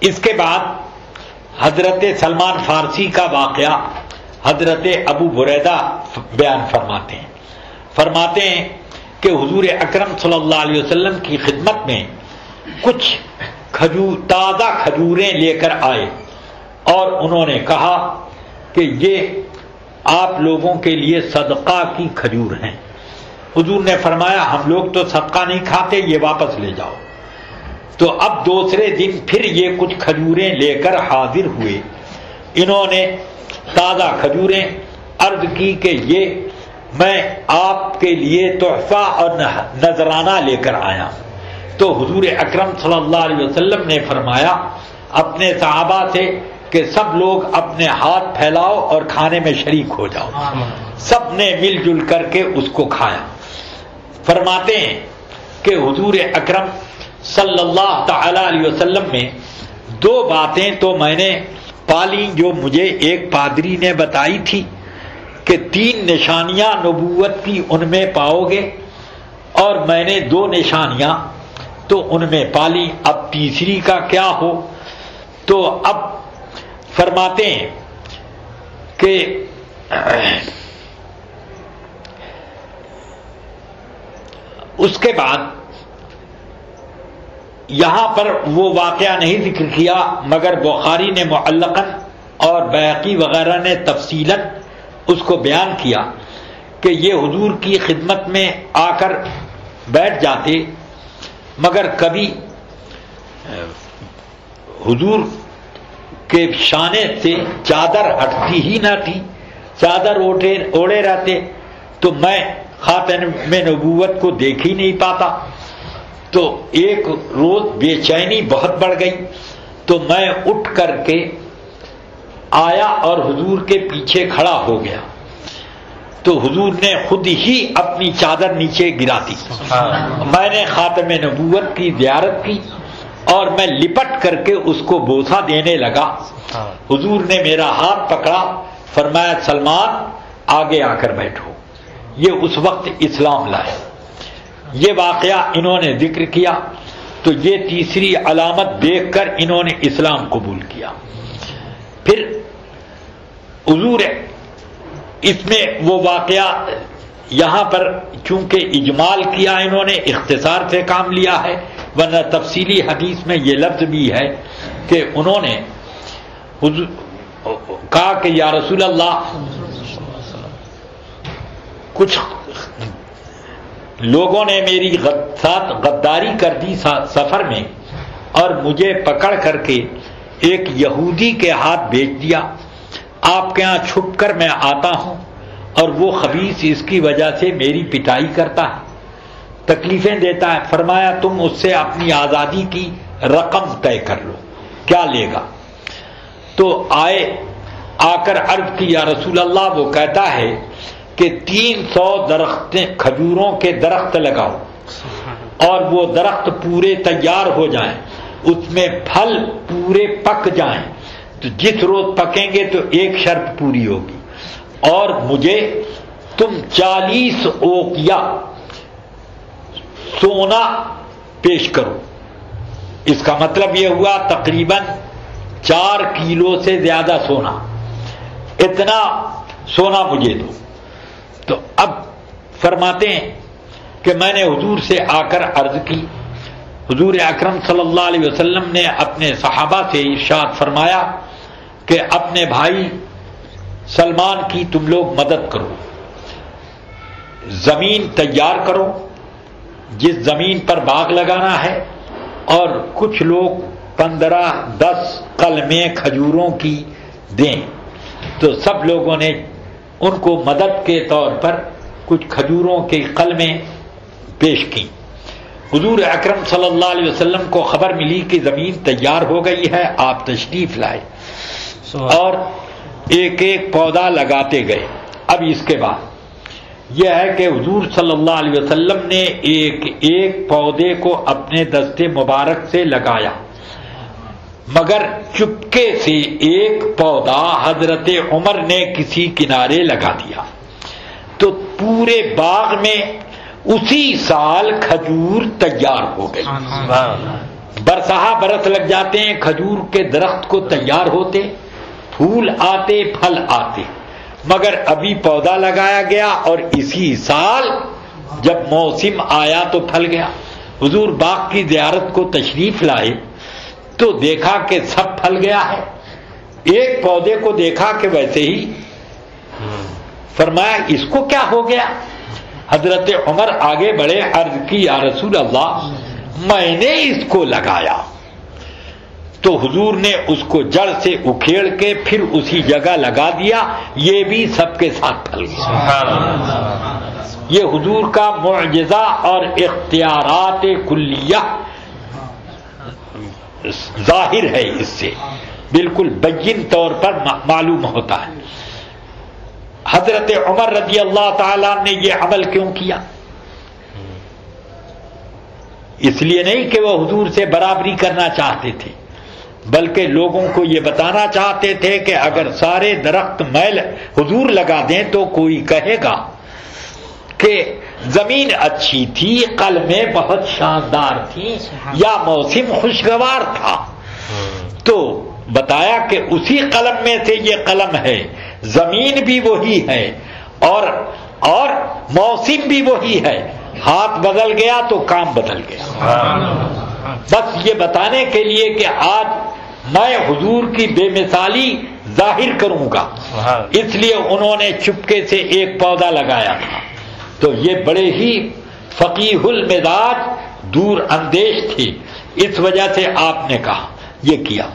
اس کے بعد حضرت سلمان فارسی کا واقعہ حضرت ابو بریدہ بیان فرماتے ہیں کہ حضور اکرم صلی اللہ علیہ وسلم کی خدمت میں کچھ تازہ کھجوریں لے کر آئے اور انہوں نے کہا کہ یہ آپ لوگوں کے لیے صدقہ کی کھجور ہیں۔ حضور نے فرمایا ہم لوگ تو صدقہ نہیں کھاتے، یہ واپس لے جاؤ۔ تو اب دوسرے دن پھر یہ کچھ کھجوریں لے کر حاضر ہوئے۔ انہوں نے تازہ کھجوریں عرض کی کہ یہ میں آپ کے لیے تحفہ اور نذرانہ لے کر آیا۔ تو حضور اکرم صلی اللہ علیہ وسلم نے فرمایا اپنے صحابہ سے کہ سب لوگ اپنے ہاتھ پھیلاؤ اور کھانے میں شریک ہو جاؤ۔ سب نے مل جل کر کے اس کو کھایا۔ فرماتے ہیں کہ حضور اکرم صلی اللہ تعالی علیہ وسلم میں دو باتیں تو میں نے پالی جو مجھے ایک پادری نے بتائی تھی کہ 3 نشانیاں نبوت کی ان میں پاؤ گے، اور میں نے 2 نشانیاں تو ان میں پالی، اب تیسری کا کیا ہو؟ تو اب فرماتے ہیں کہ اس کے بعد یہاں پر وہ واقعہ نہیں ذکر کیا، مگر بخاری نے معلقاً اور بیہقی وغیرہ نے تفصیلاً اس کو بیان کیا کہ یہ حضور کی خدمت میں آ کر بیٹھ جاتے، مگر کبھی حضور کے شانے سے چادر ہٹتی ہی نہ تھی، چادر اوڑے رہتے، تو میں خاتم نبوت کو دیکھ ہی نہیں پاتا۔ تو ایک روز بے چینی بہت بڑھ گئی، تو میں اٹھ کر کے آیا اور حضور کے پیچھے کھڑا ہو گیا، تو حضور نے خود ہی اپنی چادر نیچے گرا دی۔ میں نے خاتم نبوت کی زیارت کی اور میں لپٹ کر کے اس کو بوسہ دینے لگا۔ حضور نے میرا ہاتھ پکڑا، فرمایا سلمان آگے آ کر بیٹھو، یہ اس وقت اسلام لائے۔ یہ واقعہ انہوں نے ذکر کیا، تو یہ تیسری علامت دیکھ کر انہوں نے اسلام قبول کیا۔ پھر حضور اس میں وہ واقعہ یہاں پر چونکہ اجمال کیا انہوں نے، اختصار سے کام لیا ہے، ورنہ تفصیلی حدیث میں یہ لفظ بھی ہے کہ انہوں نے کہا کہ یا رسول اللہ کچھ لوگوں نے میری ساتھ غداری کر دی سفر میں، اور مجھے پکڑ کر کے ایک یہودی کے ہاتھ بیچ دیا، آپ کے ہاں چھپ کر میں آتا ہوں، اور وہ خبیث اس کی وجہ سے میری پٹائی کرتا ہے، تکلیفیں دیتا ہے۔ فرمایا تم اس سے اپنی آزادی کی رقم طے کر لو، کیا لے گا؟ تو آ کر عرض کی یا رسول اللہ، وہ کہتا ہے کہ 300 کھجوروں کے درخت لگاؤ، اور وہ درخت پورے تیار ہو جائیں، اس میں پھل پورے پک جائیں، تو جس روز پکیں گے تو ایک شرط پوری ہوگی، اور مجھے تم 40 اوقیہ سونا پیش کرو۔ اس کا مطلب یہ ہوا تقریباً 4 کلو سے زیادہ سونا، اتنا سونا مجھے دو۔ تو اب فرماتے ہیں کہ میں نے حضور سے آ کر عرض کی، حضور اکرم صلی اللہ علیہ وسلم نے اپنے صحابہ سے ارشاد فرمایا کہ اپنے بھائی سلمان کی تم لوگ مدد کرو، زمین تیار کرو جس زمین پر باغ لگانا ہے، اور کچھ لوگ 15-10 قلمیں کھجوروں کی دیں۔ تو سب لوگوں نے ان کو مدد کے طور پر کچھ کھجوروں کی قلمیں پیش کی۔ حضور اکرم صلی اللہ علیہ وسلم کو خبر ملی کہ زمین تیار ہو گئی ہے، آپ تشریف لائے اور ایک ایک پودا لگاتے گئے۔ اب اس کے بعد یہ ہے کہ حضور صلی اللہ علیہ وسلم نے ایک ایک پودے کو اپنے دست مبارک سے لگایا، مگر چپکے سے ایک پودا حضرت عمر نے کسی کنارے لگا دیا، تو پورے باغ میں اسی سال کھجور تیار ہو گئی، برسہا برس لگ جاتے ہیں، کھجور کے درخت کو تیار ہوتے، پھول آتے، پھل آتے، مگر ابھی پودا لگایا گیا اور اسی سال جب موسم آیا تو پھل گیا۔ حضور باغ کی زیارت کو تشریف لائے تو دیکھا کہ سب پھل گیا ہے، ایک پودے کو دیکھا کہ ویسے ہی، فرمایا اس کو کیا ہو گیا؟ حضرت عمر آگے بڑھے، عرض کی یا رسول اللہ میں نے اس کو لگایا۔ تو حضور نے اس کو جڑ سے اکھیڑ کے پھر اسی جگہ لگا دیا، یہ بھی سب کے ساتھ پھل گیا۔ یہ حضور کا معجزہ اور اختیارات کلیہ ظاہر ہے، اس سے بالکل بین طور پر معلوم ہوتا ہے۔ حضرت عمر رضی اللہ تعالیٰ نے یہ عمل کیوں کیا؟ اس لیے نہیں کہ وہ حضور سے برابری کرنا چاہتے تھے، بلکہ لوگوں کو یہ بتانا چاہتے تھے کہ اگر سارے درخت میل حضور لگا دیں تو کوئی کہے گا کہ زمین اچھی تھی، قلمیں بہت شاندار تھی، یا موسم خوشگوار تھا۔ تو بتایا کہ اسی قلم میں سے یہ قلم ہے، زمین بھی وہی ہے اور موسم بھی وہی ہے، ہاتھ بدل گیا تو کام بدل گیا۔ بس یہ بتانے کے لیے کہ آج میں حضور کی بے مثالی ظاہر کروں گا، اس لیے انہوں نے چپکے سے ایک پودا لگایا تھا۔ تو یہ بڑے ہی فقیہ المزاج، دور اندیش تھے، اس وجہ سے آپ نے کہا یہ کیا۔